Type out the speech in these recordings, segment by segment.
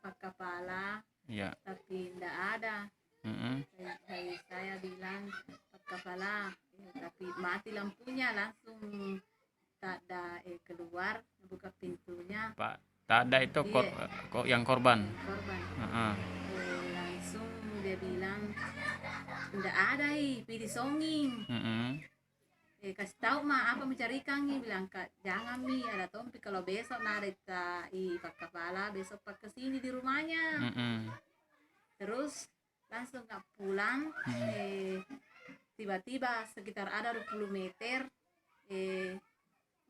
Pak Kepala, Ya. tapi tidak ada. Mm-mm. Saya bilang Pak Kepala, tapi mati lampunya, langsung tak ada keluar, buka pintunya. Pak, tak ada itu Iya, kok yang korban. korban. Heeh. Langsung dia bilang tidak ada, pilih songing. Mm-mm. Kasih tahu mah apa mencari ikan nih, bilang Kak jangan mi ada tompi, kalau besok narita Pak Kepala besok pak kesini di rumahnya. Mm-mm. Terus langsung nggak pulang. Tiba-tiba sekitar ada 20 meter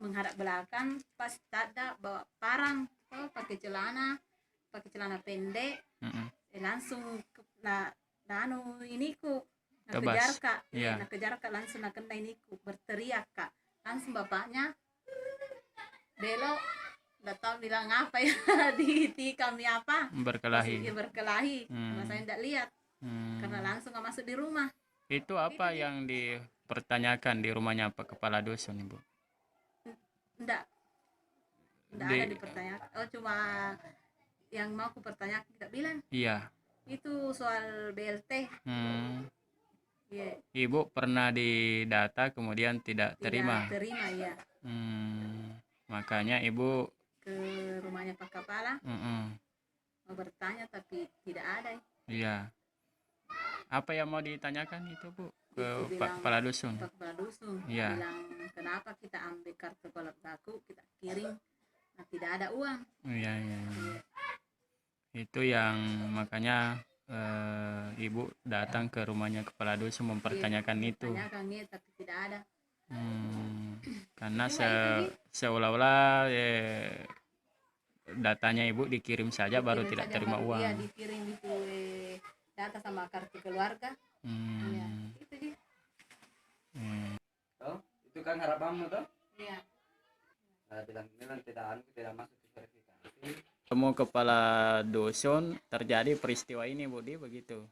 menghadap belakang, pas tada bawa parang, pakai celana pendek. Mm-mm. Langsung anu ini ku Tebas. kejar Kak, Iya. kejar Kak, langsung kena ini ku berteriak Kak, langsung bapaknya belok, nggak tahu bilang apa ya di kami apa Berkelahi. berkelahi. Sama saya tidak lihat karena langsung nggak masuk di rumah. Itu apa yang dipertanyakan di rumahnya Pak Kepala Dusun, Ibu? Enggak ada dipertanyakan. Cuma yang mau ku pertanyakan kita bilang. Iya. Itu soal BLT. Yeah. Ibu pernah didata kemudian tidak terima. Tidak terima, ya. Makanya Ibu ke rumahnya Pak Kepala. Mau bertanya tapi tidak ada. Iya. Apa yang mau ditanyakan itu, Bu? Ke Pak Kepala Dusun. Pak Kepala Dusun. Iya. Bilang kenapa kita ambil kartu keluargaku, kita kirim, nah, tidak ada uang. Iya. Itu yang makanya Ibu datang ke rumahnya Kepala Dusun mempertanyakan itu. Mempertanyakan, tapi tidak ada. Karena seolah-olah datanya Ibu dikirim saja baru tidak terima uang. Iya, dikirim itu data sama kartu keluarga. Ya, itu dia. Itu kan harapanmu toh? Iya. Bilang tidak masuk ke verifikasi. Temu Kepala Dusun terjadi peristiwa ini, Budi, begitu.